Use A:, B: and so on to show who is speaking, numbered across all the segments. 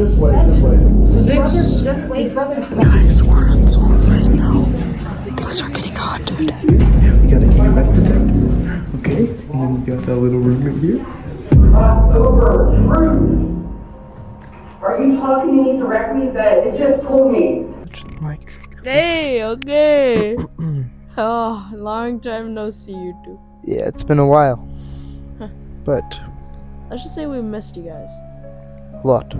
A: This way, this way.
B: Six. Just wait, brother.
C: Guys, we're on Zoom right now. Those are getting haunted.
A: We got a key left in there. Okay, and then we got that little room right here.
D: Over truth. Are you talking to me directly? That it just told me.
E: Hey, okay. Oh, long time no see, you two.
F: Yeah, it's been a while.
E: Huh.
F: But
E: Let's just say we missed you guys.
F: a lot.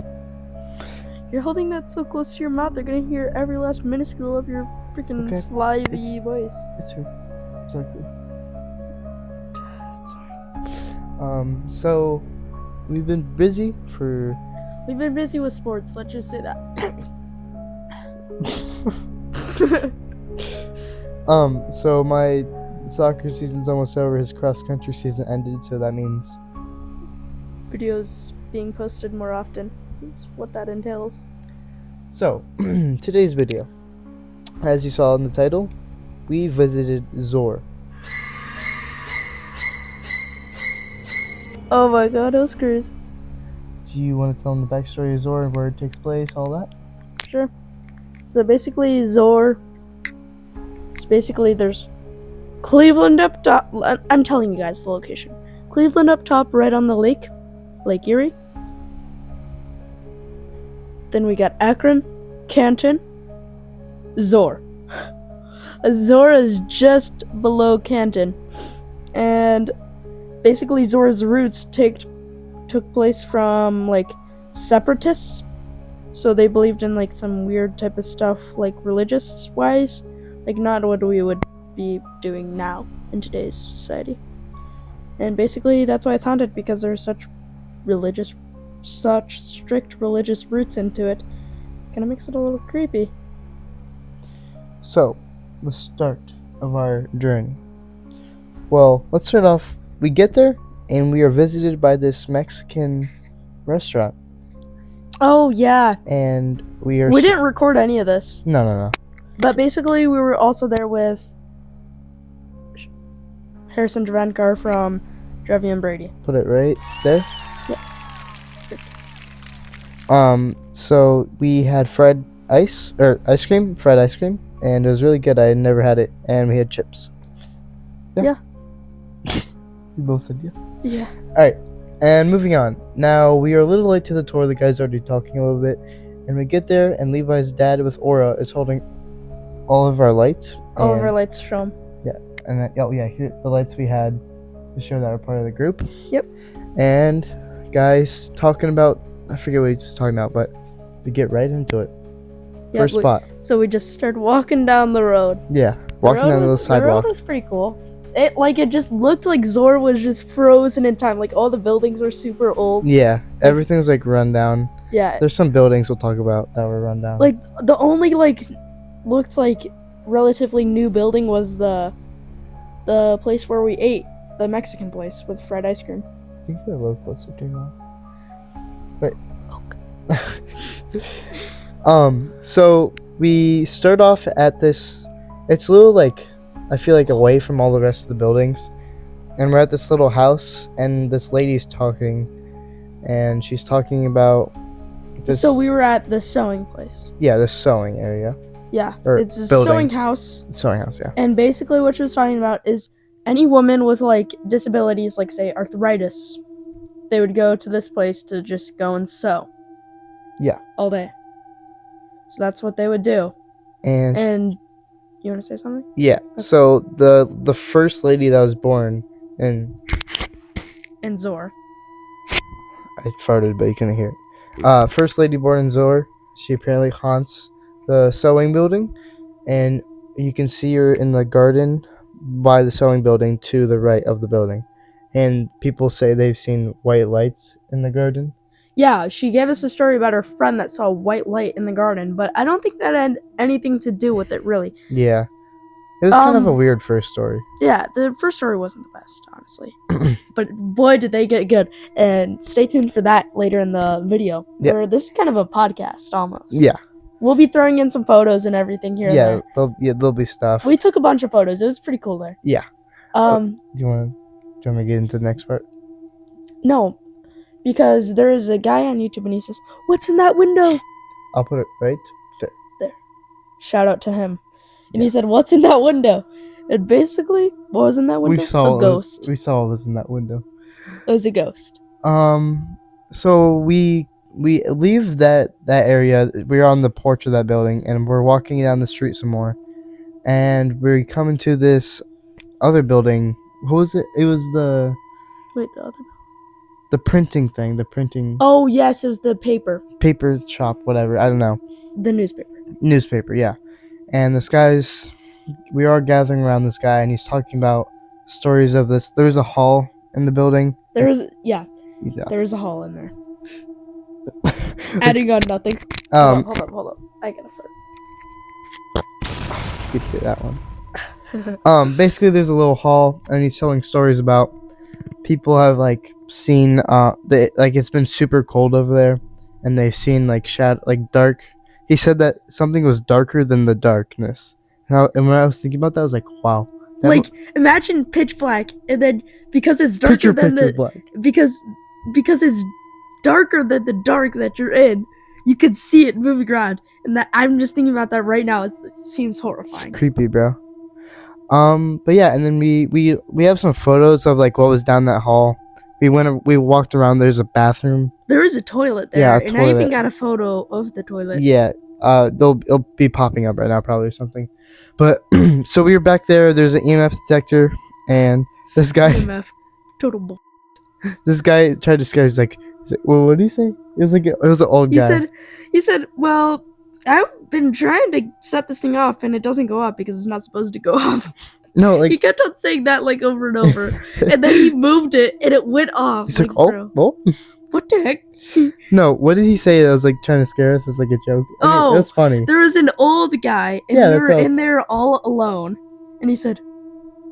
E: You're holding that so close to your mouth, they're gonna hear every last minuscule of your freaking
F: Okay,
E: slivey voice.
F: It's true. Exactly.
E: It's fine.
F: So we've been busy for
E: We've been busy with sports, let's just say that.
F: so my soccer season's almost over, his cross country season ended, so that means
E: Videos being posted more often. That's what that entails.
F: so today's video. As you saw in the title, we visited Zor.
E: Oh my god, those screws.
F: Do you want to tell them the backstory of Zor and where it takes place, all that?
E: Sure. So basically, Zor. It's basically there's Cleveland up top. I'm telling you guys the location. Cleveland up top, right on the lake, Lake Erie. Then we got Akron, Canton, Zor. Zor is just below Canton, and basically Zor's roots took place from like separatists. So they believed in like some weird type of stuff, like religious wise, like not what we would be doing now in today's society. And basically that's why it's haunted, because there's such strict religious roots into it. Kind of makes it a little creepy.
F: So, the start of our journey. Well, let's start off. We get there, and we are visited by this Mexican restaurant.
E: Oh yeah,
F: And we
E: didn't record any of this,
F: No.
E: but basically we were also there with Harrison Javankar from Drevy and Brady.
F: Put it right there.
E: Yeah.
F: So we had fried ice cream, and it was really good. I had never had it, and we had chips.
E: Yeah.
F: We both said yeah.
E: Yeah.
F: Alright, and moving on. Now, we are a little late to the tour. The guy's already talking a little bit. And we get there, and Levi's dad with Aura is holding all of our lights.
E: All of our lights show 'em.
F: And then, here the lights we had to show that we're part of the group.
E: Yep.
F: And guys talking about, I forget what he was talking about, but we get right into it.
E: Yeah,
F: First spot.
E: So we just started walking down the road.
F: Yeah, walking down the
E: The road
F: sidewalk.
E: was pretty cool. It just looked like Zor was just frozen in time. Like all the buildings are super old.
F: Yeah, everything's like run down.
E: Yeah.
F: There's some buildings we'll talk about that were run down.
E: Like the only looked like relatively new building was the place where we ate, the Mexican place with fried ice cream.
F: I think we're a little closer to now. Wait. So we start off at this. It's a little like, I feel like away from all the rest of the buildings, and we're at this little house, and this lady's talking, and she's talking about this.
E: So we were at the sewing place.
F: Yeah, the sewing area.
E: Yeah,
F: Or
E: it's a
F: building.
E: sewing house.
F: Sewing house, yeah.
E: And basically what she was talking about is any woman with like disabilities, like say arthritis, they would go to this place to just go and sew.
F: Yeah.
E: All day. So that's what they would do.
F: And
E: You want to say something?
F: yeah, so the first lady that was born in,
E: And Zor.
F: I farted, but you couldn't hear it. First lady born in Zor, she apparently haunts the sewing building, and you can see her in the garden by the sewing building to the right of the building. And people say they've seen white lights in the garden.
E: Yeah, she gave us a story about her friend that saw a white light in the garden, but I don't think that had anything to do with it, really.
F: Yeah. It was kind of a weird first story.
E: Yeah, the first story wasn't the best, honestly. But boy, did they get good. And stay tuned for that later in the video.
F: Yeah.
E: Or this is kind of a podcast, almost.
F: Yeah.
E: We'll be throwing in some photos and everything here and
F: Yeah,
E: there.
F: there'll be stuff.
E: We took a bunch of photos. It was pretty cool there.
F: Yeah. Do you want me to get into the next part?
E: No. because there is a guy on YouTube and he says, "What's in that window?"
F: I'll put it right there.
E: Shout out to him. And he said, "What's in that window?" And basically, what was in that window? A ghost.
F: We saw what was in that window.
E: It was a ghost.
F: So we leave that area. We're on the porch of that building, and we're walking down the street some more, and we come into this other building. What was it? It was the
E: other.
F: The printing thing. The printing.
E: Oh yes, it was the paper
F: shop. Whatever. I don't know.
E: The newspaper.
F: Yeah. And this guy's. We are gathering around this guy, and he's talking about stories of this. There's a hall in the building.
E: There is a hall in there. Adding on nothing. Hold up. I gotta fart.
F: You could hear that one. Basically, there's a little hall, and he's telling stories about people have like seen it's been super cold over there, and they've seen like dark. He said that something was darker than the darkness. And when I was thinking about that, I was like, wow.
E: Imagine pitch black, and then because it's darker than
F: black.
E: because it's darker than the dark that you're in, you could see it moving around. And that I'm just thinking about that right now. It seems horrifying.
F: It's creepy, bro. But yeah, and then we have some photos of like what was down that hall. We walked around. There's a bathroom.
E: There is a toilet there,
F: yeah,
E: and I even got a photo of the toilet.
F: Yeah. It'll be popping up right now probably or something. But so we were back there. There's an EMF detector, and this guy
E: EMF, total bull.
F: This guy tried to scare. He's like, well, what did he say? It was an old guy.
E: He said, well, I've been trying to set this thing off, and it doesn't go off because it's not supposed to go off.
F: No, like
E: he kept on saying that like over and over, and then he moved it, and it went off.
F: He's like, oh,
E: what the heck?
F: No, what did he say that was like trying to scare us as like a joke? I mean, it was funny.
E: There was an old guy, and we were in there all alone, and he said,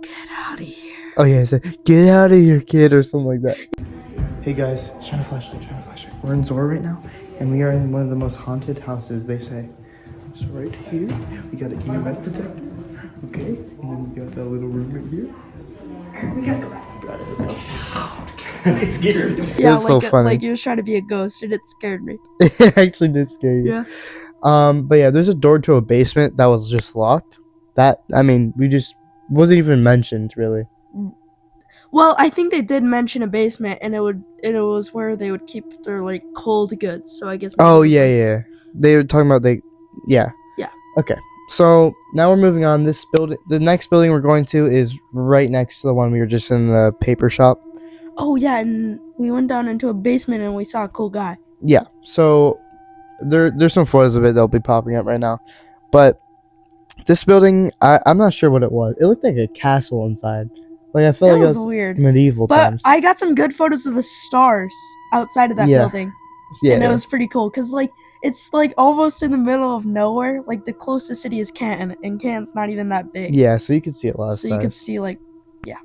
E: "Get out of here."
F: Oh yeah, he said, "Get out of here, kid," or something like that.
A: Hey guys, shine a flashlight. We're in Zora right now, and we are in one of the most haunted houses, they say. So right here, we got an EMF detector. Okay, and then we got that little room right here.
D: We gotta go back.
A: Got it, let's go. It scared me.
E: Yeah,
F: so funny.
E: Like he was trying to be a ghost, and it scared me.
F: It actually did scare you.
E: Yeah.
F: But yeah, there's a door to a basement that was just locked. We just wasn't even mentioned really.
E: Well, I think they did mention a basement, and it was where they would keep their like cold goods. So I guess.
F: Oh yeah. They were talking about Yeah.
E: Yeah.
F: Okay. So now we're moving on. This building, the next building we're going to is right next to the one we were just in, the paper shop.
E: Oh yeah, and we went down into a basement and we saw a cool guy.
F: Yeah. So there's some photos of it that'll be popping up right now, but this building, I'm not sure what it was. It looked like a castle inside. Like I felt like it was
E: weird.
F: Medieval
E: but
F: times.
E: I got some good photos of the stars outside of that building.
F: Yeah,
E: and it was pretty cool because like it's like almost in the middle of nowhere. Like the closest city is Canton, and Canton's not even that big.
F: Yeah, so you could see a lot of stars.
E: So you could see like, yeah.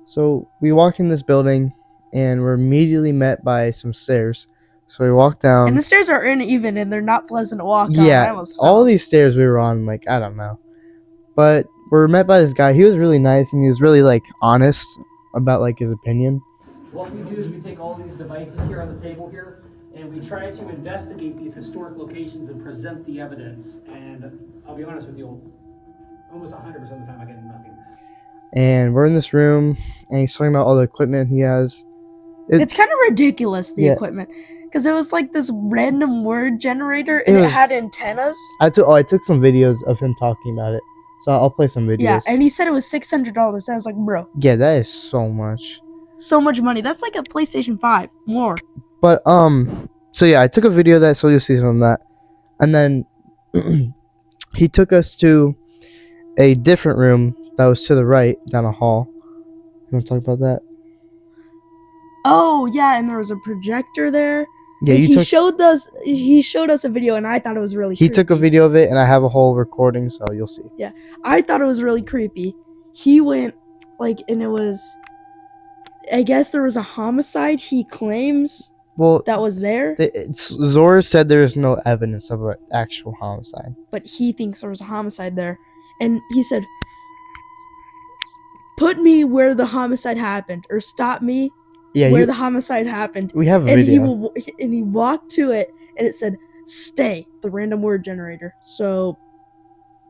F: So we walk in this building, and we're immediately met by some stairs. So we walk down,
E: and the stairs are uneven, and they're not pleasant to walk on.
F: Yeah, all these stairs we were on, like I don't know, but we're met by this guy. He was really nice, and he was really like honest about like his opinion.
G: What we do is we take all these devices here on the table here, and we try to investigate these historic locations and present the evidence. And I'll be honest with you, almost 100% of the time I get nothing.
F: And we're in this room, and he's talking about all the equipment he has.
E: It's kind of ridiculous, the equipment, because it was like this random word generator, and it had antennas.
F: I took some videos of him talking about it, so I'll play some videos.
E: Yeah, and he said it was $600. I was like, bro.
F: Yeah, that is so much.
E: So much money. That's like a PlayStation 5 more.
F: But so yeah, I took a video of that, so you'll see some of that, and then he took us to a different room that was to the right down a hall. You want to talk about that?
E: Oh yeah, and there was a projector there.
F: Yeah,
E: and he showed us a video, and I thought it was really creepy.
F: He took a video of it, and I have a whole recording, so you'll see.
E: Yeah, I thought it was really creepy. He went and it was, I guess there was a homicide. He claims that was there.
F: Zora said there is no evidence of an actual homicide,
E: but he thinks there was a homicide there, and he said, "Put me where the homicide happened, or stop me
F: Yeah,
E: where the homicide happened.
F: we have a
E: And
F: video.
E: he walked to it, and it said "stay," the random word generator. So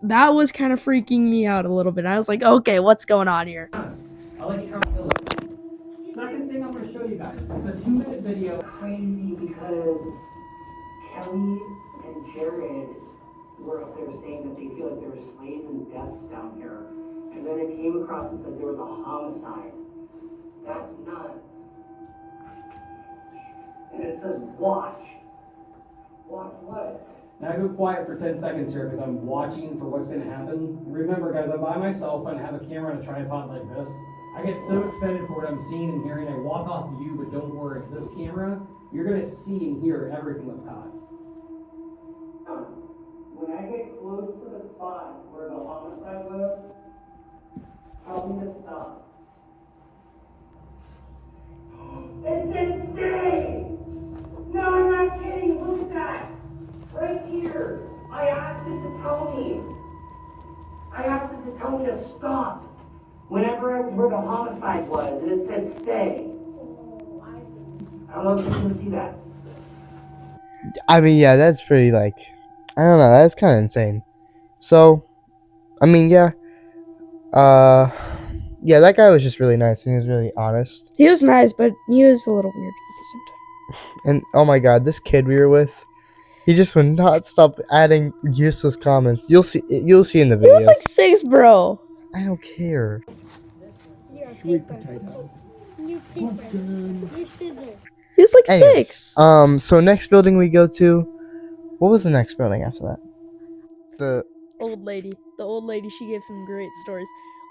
E: that was kind of freaking me out a little bit. I was like, okay, what's going on here?
G: I like how it looks. Second thing I'm going to show you guys. It's a 2-minute video.
D: Crazy because Kelly and Jared were up there saying that they feel like there were slaves and deaths down here. And then it came across and said there was a homicide. That's nuts. And it says watch. Watch what?
G: Now go quiet for 10 seconds here because I'm watching for what's going to happen. Remember, guys, I'm by myself and I have a camera and a tripod like this. I get so excited for what I'm seeing and hearing. I walk off view, but don't worry. This camera, you're going to see and hear everything that's caught.
D: When I get close to the spot where the homicide was, tell me to stop. It said stay! No, I'm not kidding. Look at that. Right here. I asked it to tell me. I asked it to tell me to stop. Where the homicide was, and it said stay. I don't know if you can see that.
F: I mean, yeah, that's pretty, like, I don't know, that's kind of insane. So, I mean, yeah, yeah, that guy was just really nice, and he was really honest.
E: He was nice, but he was a little weird at the same time.
F: And, oh my god, this kid we were with, he just would not stop adding useless comments. You'll see in the videos.
E: He was like 6, bro.
F: I don't care.
B: New paper. New scissors.
E: He was like
F: Anyways,
E: 6.
F: So next building we go to, what was the next building after that? The
E: Old lady. The old lady, she gave some great stories.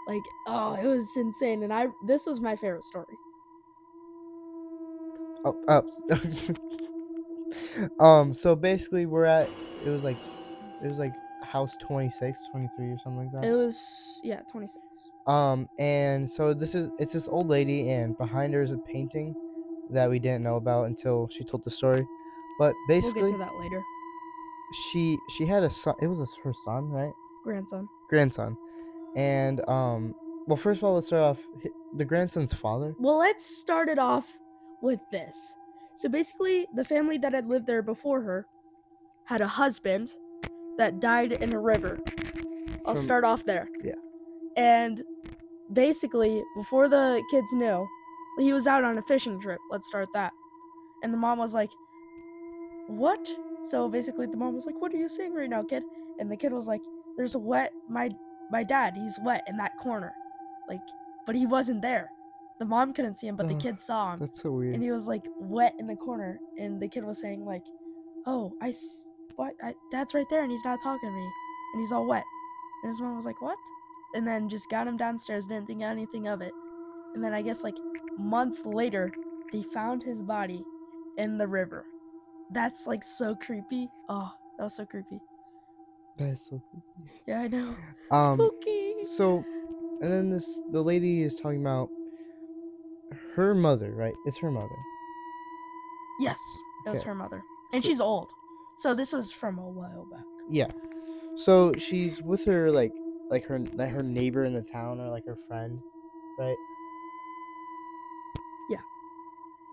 E: Like, oh, it was insane. And this was my favorite story.
F: So basically it was like house 26, 23 or something like that.
E: It was, yeah, 26.
F: And so it's this old lady, and behind her is a painting that we didn't know about until she told the story. But
E: We'll
F: basically,
E: get to that later.
F: she had a son. It was her son, right? Grandson. And well, first of all, let's start off the grandson's father.
E: Well, let's start it off with this. So basically, the family that had lived there before her had a husband that died in a river. I'll start off there.
F: Yeah.
E: And basically, before the kids knew, he was out on a fishing trip. Let's start that. And the mom was like, what? So basically, the mom was like, what are you saying right now, kid? And the kid was like, there's a wet, my dad, he's wet in that corner. Like, but he wasn't there. The mom couldn't see him, but the kid saw him.
F: That's so weird.
E: And he was like wet in the corner. And the kid was saying like, oh, Dad's right there and he's not talking to me. And he's all wet. And his mom was like, what? And then just got him downstairs, didn't think anything of it. And then I guess like months later, they found his body in the river. That's like so creepy. Oh, that was so creepy.
F: That is so creepy.
E: Yeah, I know. Spooky.
F: So, and then the lady is talking about her mother, right? It's her mother.
E: Yes, it was
F: Okay.
E: her mother. And
F: So-
E: she's old. So this was from a while back.
F: Yeah. So she's with her like her neighbor in the town, or like her friend, right?
E: Yeah.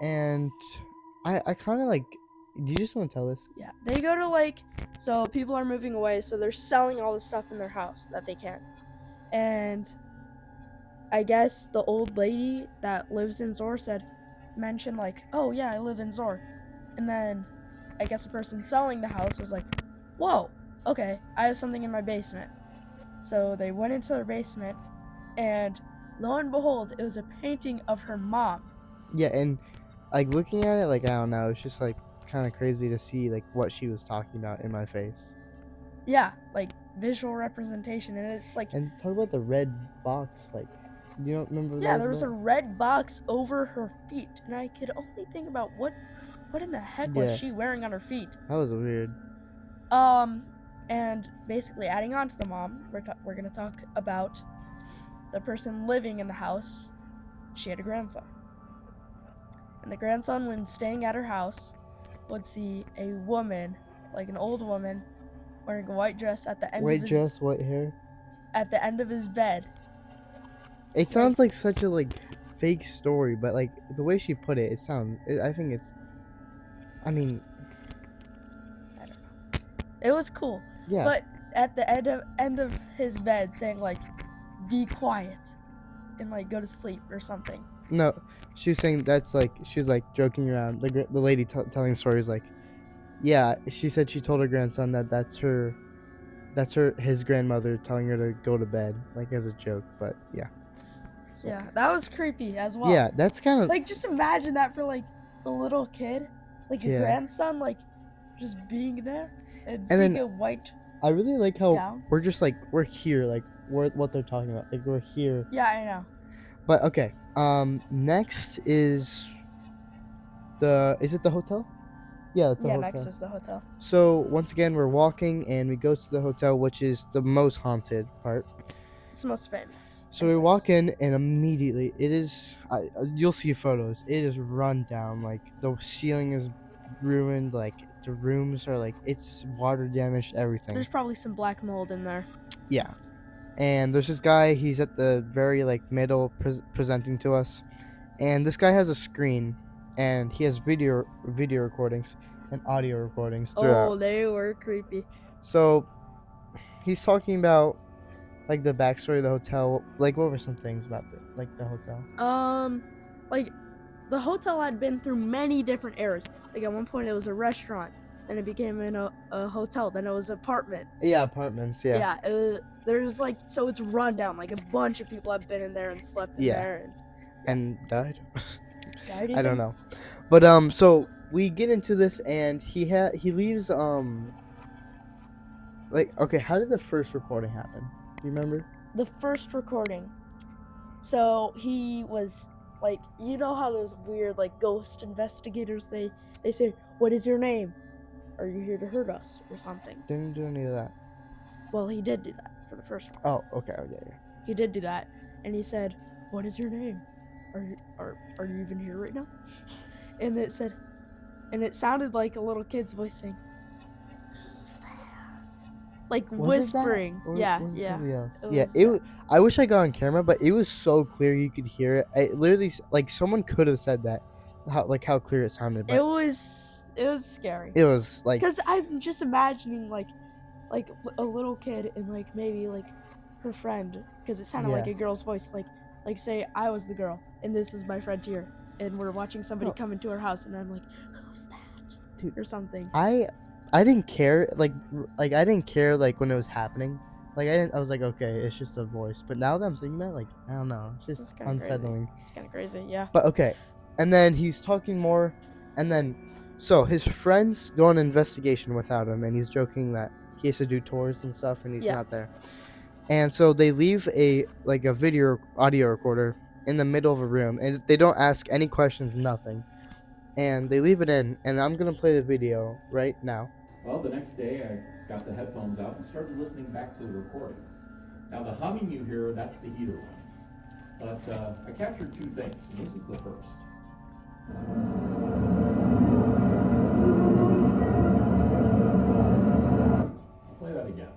F: And I kind of like. Do you just want to tell us?
E: Yeah, they go to like, so people are moving away, so they're selling all the stuff in their house that they can. And I guess the old lady that lives in Zor mentioned like, oh yeah, I live in Zor. And then I guess the person selling the house was like, whoa, okay, I have something in my basement. So they went into their basement, and lo and behold, it was a painting of her mom.
F: Yeah, and like looking at it, like I don't know, it's just like kind of crazy to see like what she was talking about in my face.
E: Yeah, like visual representation, and it's like,
F: And talk about the red box, like you don't remember?
E: yeah, there was a red box over her feet, and I could only think about what in the heck
F: Yeah.
E: was she wearing on her feet.
F: That was weird.
E: And basically adding on to the mom, we're gonna talk about the person living in the house. She had a grandson, and the grandson, when staying at her house, would see a woman, like an old woman, wearing a white dress at the end
F: White
E: of his
F: dress, white hair.
E: at the end of his bed.
F: It sounds like such a like fake story, but like the way she put it, I think it's. I mean,
E: It was cool.
F: yeah.
E: But at the end of his bed saying like, be quiet and like go to sleep or something.
F: No, she was saying that's like she was like joking around. The lady telling stories like, yeah, she said she told her grandson that his grandmother telling her to go to bed like as a joke. But yeah,
E: Yeah, that was creepy as well.
F: yeah, that's kind of
E: Like just imagine that for like a little kid, like a
F: Yeah.
E: grandson, like just being there and
F: And
E: seeing
F: then-
E: a white.
F: I really like how
E: Down?
F: we're just like we're here, like what they're talking about, like we're here.
E: Yeah, I know.
F: But okay, next is is it the hotel? Yeah, it's a
E: Yeah,
F: hotel.
E: next is the hotel.
F: So once again, we're walking and we go to the hotel, which is the most haunted part.
E: It's the most famous.
F: So we
E: Anyways.
F: walk in and immediately it is. You'll see photos. It is run down. Like the ceiling is ruined. Like the rooms are like it's water damaged. Everything.
E: There's probably some black mold in there.
F: Yeah. And there's this guy. He's at the very like middle presenting to us, and this guy has a screen, and he has video recordings and audio recordings throughout.
E: Oh, they were creepy.
F: So he's talking about like the backstory of the hotel. Like what were some things about the hotel?
E: Like the hotel had been through many different eras. Like at one point it was a restaurant, then it became a hotel, then it was apartments.
F: Yeah, apartments. Yeah.
E: Yeah. There's like so it's run down. Like a bunch of people have been in there and slept in
F: Yeah.
E: there
F: And died.
E: and died.
F: I don't know, but so we get into this and he leaves like okay, how did the first recording happen? Do you remember?
E: The first recording. So he was like, you know how those weird like ghost investigators they say, "What is your name? Are you here to hurt us or something?"
F: Didn't do any of that.
E: Well, he did do that for the first one.
F: Oh, okay, yeah.
E: He did do that, and he said, "What is your name? Are you even here right now?" And it said, and it sounded like a little kid's voice saying, "Who's there?" Like
F: Was it that?
E: whispering.
F: Or
E: Yeah,
F: was it
E: yeah.
F: somebody else?
E: It
F: Yeah,
E: was
F: it.
E: that.
F: I wish I got on camera, but it was so clear you could hear it. I literally like someone could have said that, how clear it sounded. But
E: It was scary.
F: it was like
E: Because I'm just imagining like a little kid and like maybe like her friend, because it sounded like
F: Yeah.
E: a girl's voice, like say I was the girl and this is my friend here, and we're watching somebody
F: No.
E: come into our house, and I'm like, who's that?
F: Dude.
E: Or something.
F: I didn't care like I didn't care like when it was happening. Like I was like okay, it's just a voice. But now that I'm thinking about it, like I don't know, it's
E: It's
F: just
E: kinda
F: unsettling.
E: Crazy. It's kind of crazy, yeah.
F: But okay, and then he's talking more, and then so his friends go on an investigation without him, and he's joking that he has to do tours and stuff, and he's
E: Yeah.
F: not there. And so they leave a video audio recorder in the middle of a room, and they don't ask any questions, nothing, and they leave it in. And I'm gonna play the video right now.
H: Well, the next day I got the headphones out and started listening back to the recording. Now the humming you hear, that's the heater running. But I captured two things, and this is the first. I'll play that again.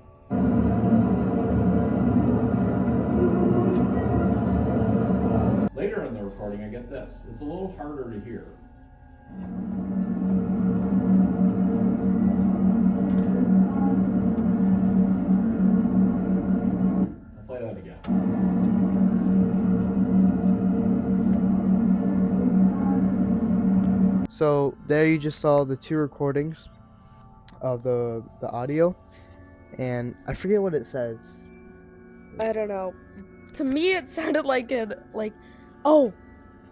H: Later in the recording I get this. It's a little harder to hear. I'll play that again.
F: So there you just saw the two recordings of the audio, and I forget what it says.
E: I don't know. To me, it sounded like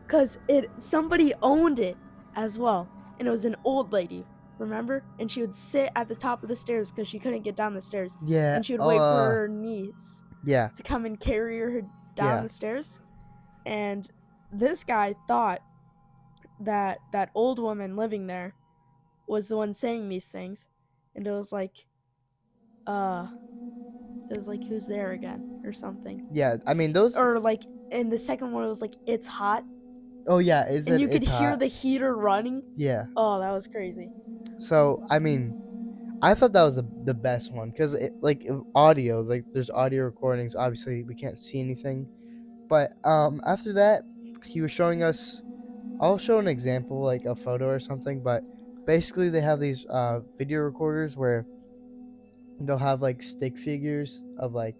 E: cause somebody owned it as well, and it was an old lady, remember? And she would sit at the top of the stairs because she couldn't get down the stairs,
F: Yeah.
E: and she would wait for her niece
F: Yeah.
E: to come and carry her down
F: Yeah.
E: the stairs. And this guy thought that that old woman living there was the one saying these things, and it was like, who's there again or something.
F: Yeah. I mean those.
E: Or like in the second one, it was like, it's hot,
F: Oh yeah.
E: and you could hear the heater running.
F: Yeah.
E: Oh, that was crazy.
F: So I mean, I thought that was the best one because like audio, like there's audio recordings. Obviously, we can't see anything, but after that, he was showing us. I'll show an example, like a photo or something, but basically they have these video recorders where they'll have like stick figures of like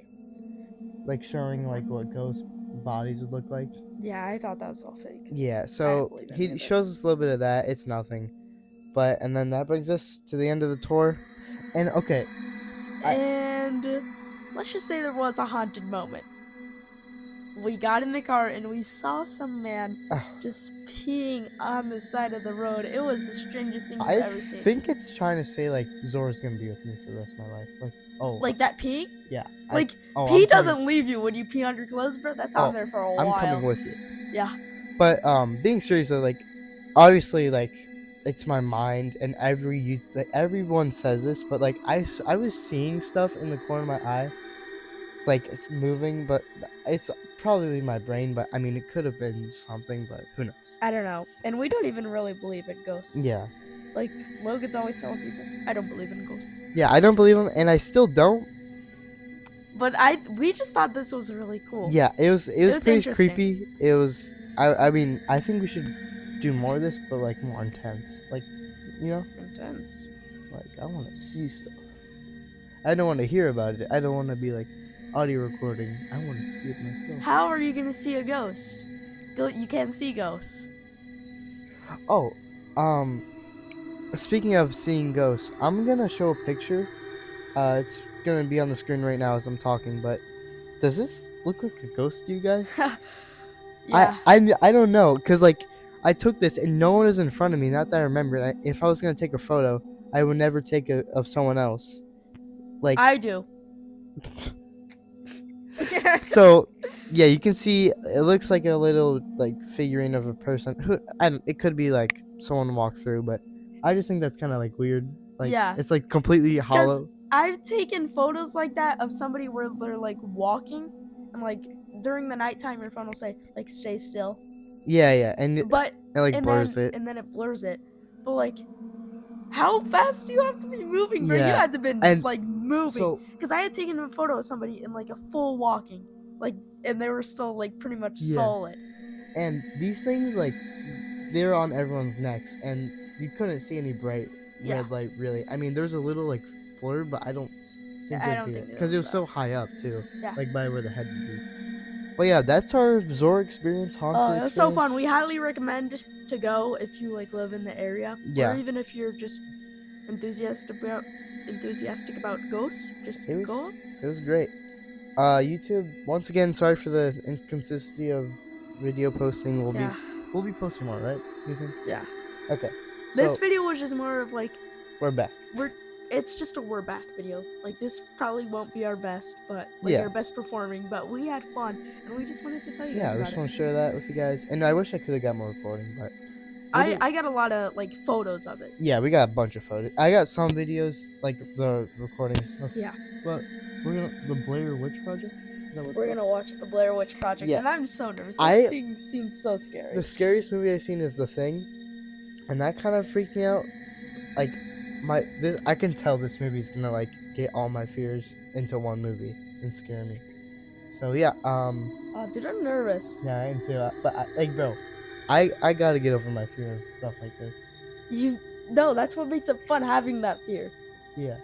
F: showing like what ghost bodies would look like.
E: Yeah, I thought that was all fake.
F: Yeah, so
E: believe any
F: he
E: of it.
F: shows us a little bit of that. It's nothing, but and then that brings us to the end of the tour. And okay,
E: And let's just say there was a haunted moment. We got in the car and we saw some man just peeing on the side of the road. It was the strangest thing
F: I
E: you've ever seen.
F: think it's trying to say like Zora's gonna be with me for the rest of my life. Like, oh,
E: Like that pee?
F: yeah,
E: Like
F: I'm
E: pee
F: coming-
E: doesn't leave you when you pee on your clothes, bro. That's on there for a while.
F: I'm coming with you.
E: Yeah.
F: But being serious though, like obviously like it's my mind and everyone says this, but like I was seeing stuff in the corner of my eye, like it's moving, but it's probably my brain. But I mean, it could have been something, but who knows?
E: I don't know. And we don't even really believe in ghosts.
F: Yeah,
E: Like Logan's always telling people, I don't believe in ghosts.
F: yeah, I don't believe him, and I still don't.
E: But we just thought this was really cool.
F: Yeah, it was
E: was
F: pretty
E: interesting.
F: creepy. It was. I mean, I think we should do more of this, but like more intense. Like, you know,
E: Intense.
F: like I want to see stuff. I don't want to hear about it. I don't want to be like audio recording. I want to see it myself.
E: How are you gonna see a ghost? You can't see ghosts.
F: Oh, speaking of seeing ghosts, I'm gonna show a picture. It's gonna be on the screen right now as I'm talking. But does this look like a ghost to you guys?
E: Yeah.
F: I don't know, cause like I took this and no one was in front of me. Not that I remember. If I was gonna take a photo, I would never take of someone else. Like
E: I do.
F: so, yeah, you can see it looks like a little like figurine of a person. It could be like someone walked through, but I just think that's kind of like weird. Like,
E: Yeah.
F: it's like completely hollow.
E: I've taken photos like that of somebody where they're like walking and like during the nighttime your phone will say like stay still.
F: Yeah, and it
E: But
F: like blurs it.
E: and then it blurs it. But like how fast do you have to be moving, bro? You
F: Yeah,
E: had to be
F: and
E: like moving.
F: So
E: Because I had taken a photo of somebody in like a full walking, like, and they were still like pretty much
F: Yeah.
E: solid.
F: and these things like they're on everyone's necks, and you couldn't see any bright
E: Yeah.
F: red light really. I mean, there's a little like blur, but I don't think
E: I
F: it'd
E: don't
F: be
E: think there
F: because it was
E: was
F: so high up too,
E: Yeah.
F: like by where the head would be. But yeah, that's our Zora experience. Haunted
E: Oh, it was so fun. We
F: experience.
E: highly recommend to go if you like live in the area,
F: Yeah.
E: or even if you're just enthusiastic about ghosts. Just
F: It was-
E: go.
F: It was great. YouTube, once again, sorry for the inconsistency of video posting. We'll be posting more, right? You think?
E: Yeah.
F: Okay.
E: This
F: So,
E: video was just more of like
F: we're back.
E: it's just a we're back video. Like this probably won't be our best, but like
F: Yeah.
E: our best performing. But we had fun, and we just wanted to tell you
F: Yeah,
E: guys
F: I
E: about
F: just
E: it.
F: want to share that with you guys. And I wish I could have got more recording, but
E: I got a lot of like photos of it.
F: yeah, we got a bunch of photos. I got some videos, like the recordings. Stuff.
E: Yeah.
F: But the Blair Witch Project. Is that what's
E: We're
F: called?
E: gonna watch the Blair Witch Project,
F: Yeah.
E: and I'm so nervous.
F: I-
E: That thing seems so scary.
F: The scariest movie I've seen is The Thing, and that kind of freaked me out. Like I can tell this movie's gonna like get all my fears into one movie and scare me. So yeah,
E: Oh, dude, I'm nervous.
F: yeah, I am too. But bro, I gotta get over my fear of stuff like this.
E: No, that's what makes it fun having that fear.
F: Yeah.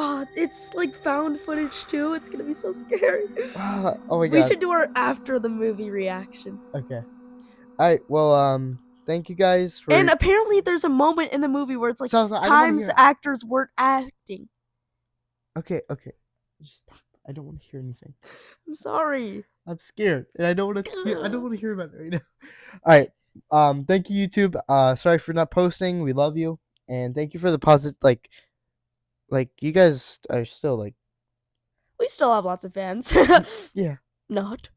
E: Oh, it's like found footage too. It's gonna be so scary.
F: Oh my god.
E: We should do our after the movie reaction.
F: Okay. Alright, well, thank you guys for
E: And apparently, there's a moment in the movie where it's like
F: So, I don't wanna
E: times
F: hear it.
E: actors weren't acting.
F: Okay. Just stop. I don't want to hear anything.
E: I'm sorry.
F: I'm scared, and I don't want to hear about it right now. Alright. Thank you, YouTube. Sorry for not posting. We love you. And thank you for the positive like you guys are still like
E: We still have lots of fans.
F: Yeah.
E: Not.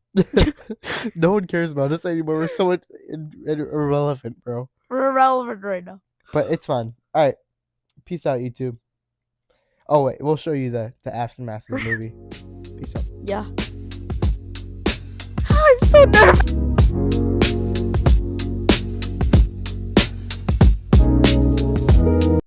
F: No one cares about us anymore. We're so irrelevant, bro.
E: We're irrelevant right now.
F: But it's fine. Alright. Peace out, YouTube. Oh wait, we'll show you the aftermath of the movie. Peace out.
E: Yeah. I'm so nervous.